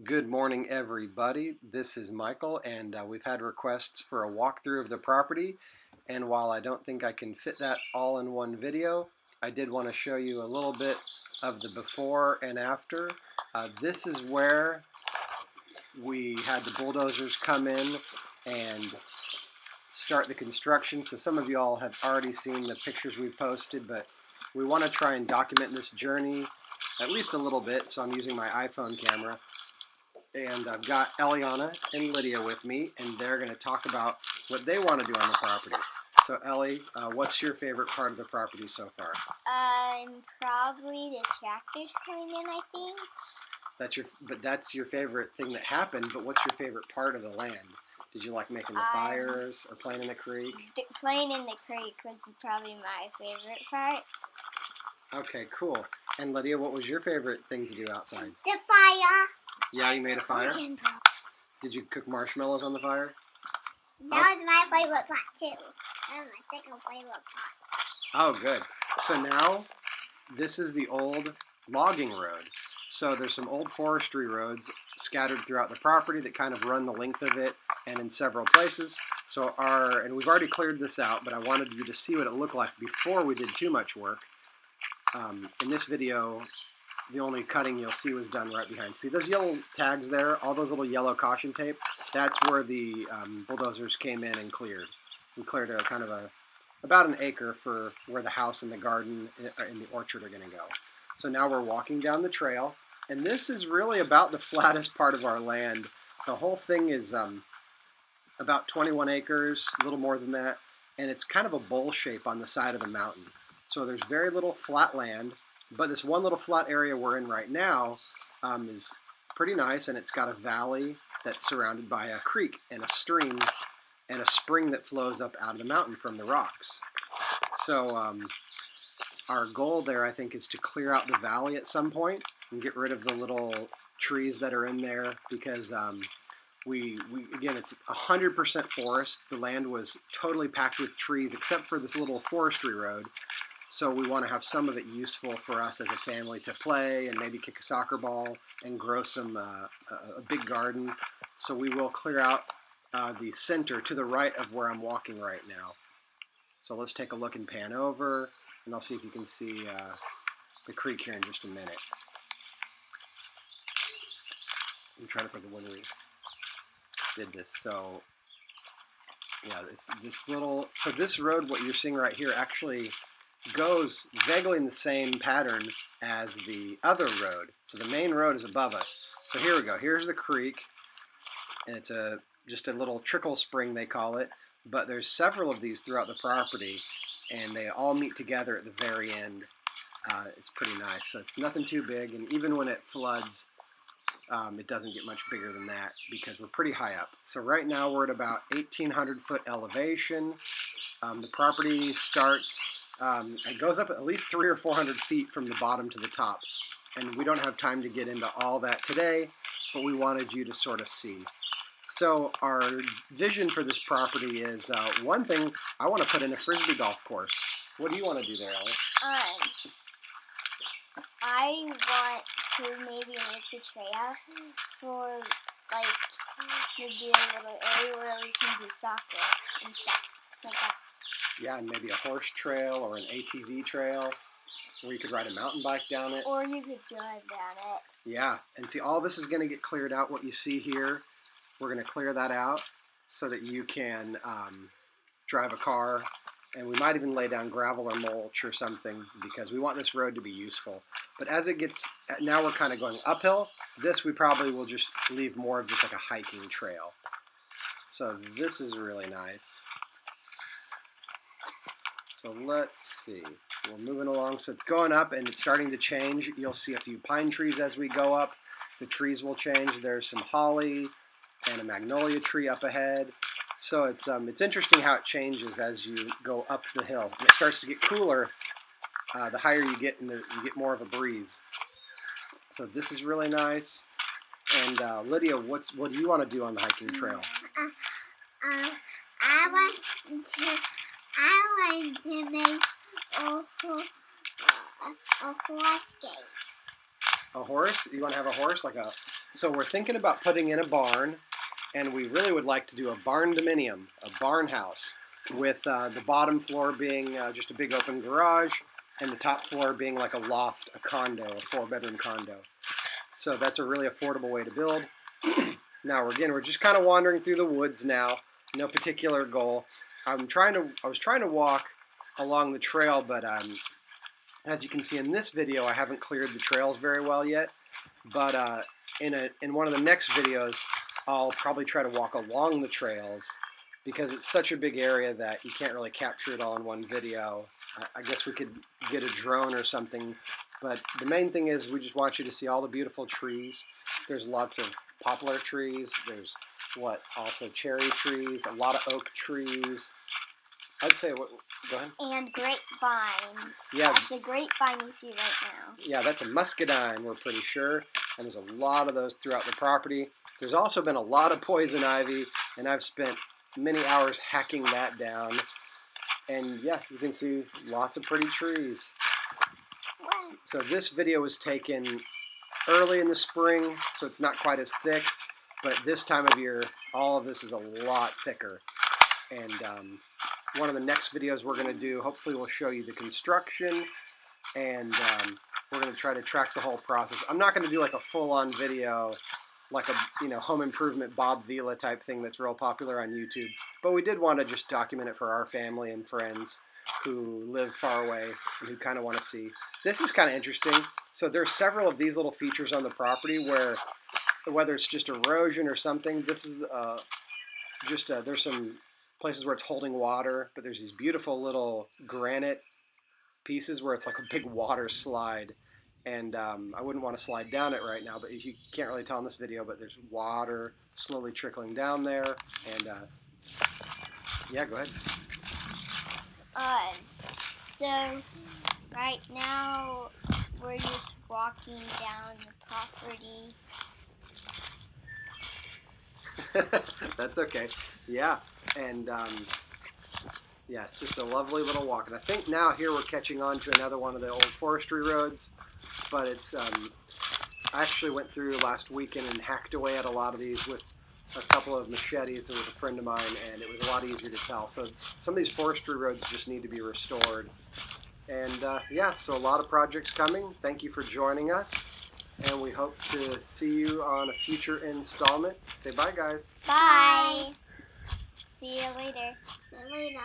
Good morning, everybody. This is Michael, and we've had requests for a walkthrough of the property. And while I don't think I can fit that all in one video, I did want to show you a little bit of the before and after. This is where we had the bulldozers come in and start the construction. So some of you all have already seen the pictures we've posted, but we want to try and document this journey at least a little bit. So I'm using my iPhone camera. And I've got Eliana and Lydia with me, and they're going to talk about what they want to do on the property. So Ellie, what's your favorite part of the property so far? Probably the tractors coming in, I think. That's your favorite thing that happened, but what's your favorite part of the land? Did you like making the fires or playing in the creek? Playing in the creek was probably my favorite part. Okay, cool. And Lydia, what was your favorite thing to do outside? The fire. Yeah, you made a fire? Did you cook marshmallows on the fire? That was my favorite part too. That was my second favorite part. Oh, good. So now, this is the old logging road. So there's some old forestry roads scattered throughout the property that kind of run the length of it and in several places. And we've already cleared this out, but I wanted you to see what it looked like before we did too much work. In this video, the only cutting you'll see was done right behind. See those yellow tags there, all those little yellow caution tape? That's where the bulldozers came in and cleared. We cleared about an acre for where the house and the garden and the orchard are going to go. So now we're walking down the trail, and this is really about the flattest part of our land. The whole thing is about 21 acres, a little more than that, and it's kind of a bowl shape on the side of the mountain. So there's very little flat land, but this one little flat area we're in right now is pretty nice, and it's got a valley that's surrounded by a creek and a stream and a spring that flows up out of the mountain from the rocks. So our goal there, I think, is to clear out the valley at some point and get rid of the little trees that are in there because again, it's 100% forest. The land was totally packed with trees except for this little forestry road. So we want to have some of it useful for us as a family to play and maybe kick a soccer ball and grow a big garden. So we will clear out the center to the right of where I'm walking right now. So let's take a look and pan over, and I'll see if you can see the creek here in just a minute. I'm trying to think of when we did this. So yeah, this road, what you're seeing right here, actually goes vaguely in the same pattern as the other road. So the main road is above us. So here we go. Here's the creek, and it's just a little trickle spring, they call it. But there's several of these throughout the property, and they all meet together at the very end. It's pretty nice. So it's nothing too big, and even when it floods, it doesn't get much bigger than that because we're pretty high up. So right now we're at about 1,800 foot elevation. The property starts, it goes up at least 300 or 400 feet from the bottom to the top. And we don't have time to get into all that today, but we wanted you to sort of see. So our vision for this property is, one thing, I want to put in a Frisbee golf course. What do you want to do there, Ellie? I want to maybe make the trail for, like, maybe a little area where we can do soccer and stuff like that. Yeah, and maybe a horse trail or an ATV trail where you could ride a mountain bike down it. Or you could drive down it. Yeah, and see, all this is going to get cleared out. What you see here, we're going to clear that out so that you can drive a car, and we might even lay down gravel or mulch or something because we want this road to be useful. But as it gets, now we're kind of going uphill. This we probably will just leave more of just like a hiking trail. So this is really nice. So let's see, we're moving along. So it's going up and it's starting to change. You'll see a few pine trees as we go up. The trees will change. There's some holly and a magnolia tree up ahead. So it's interesting how it changes as you go up the hill. And it starts to get cooler the higher you get, and you get more of a breeze. So this is really nice. And Lydia, what do you want to do on the hiking trail? I want to make a horse gate. A horse? You want to have a horse? So we're thinking about putting in a barn, and we really would like to do a barn dominium, a barn house, with the bottom floor being just a big open garage, and the top floor being like a loft, a condo, a 4-bedroom condo. So that's a really affordable way to build. Now, we're just kind of wandering through the woods now. No particular goal. I was trying to walk along the trail, but as you can see in this video, I haven't cleared the trails very well yet. But in one of the next videos, I'll probably try to walk along the trails, because it's such a big area that you can't really capture it all in one video. I guess we could get a drone or something, but the main thing is we just want you to see all the beautiful trees. There's lots of poplar trees. There's also cherry trees, a lot of oak trees. I'd say, go ahead. And grapevines. Yeah. That's a grapevine we see right now. Yeah, that's a muscadine, we're pretty sure. And there's a lot of those throughout the property. There's also been a lot of poison ivy, and I've spent many hours hacking that down. And yeah, you can see lots of pretty trees. So this video was taken early in the spring, so it's not quite as thick. But this time of year, all of this is a lot thicker. And one of the next videos we're going to do, hopefully we'll show you the construction, and we're going to try to track the whole process. I'm not going to do like a full-on video, like a home improvement Bob Vila type thing that's real popular on YouTube. But we did want to just document it for our family and friends who live far away and who kind of want to see. This is kind of interesting. So there's several of these little features on the property where, whether it's just erosion or something, this is there's some places where it's holding water, but there's these beautiful little granite pieces where it's like a big water slide. And I wouldn't want to slide down it right now, but you can't really tell in this video, but there's water slowly trickling down there. And yeah, go ahead. So right now we're just walking down the property. That's okay. Yeah, and yeah, it's just a lovely little walk. And I think now here we're catching on to another one of the old forestry roads. But it's I actually went through last weekend and hacked away at a lot of these with a couple of machetes with a friend of mine, and it was a lot easier to tell. So some of these forestry roads just need to be restored. And yeah, so a lot of projects coming. Thank you for joining us, and we hope to see you on a future installment. Say bye, guys. Bye. See you later. See you later.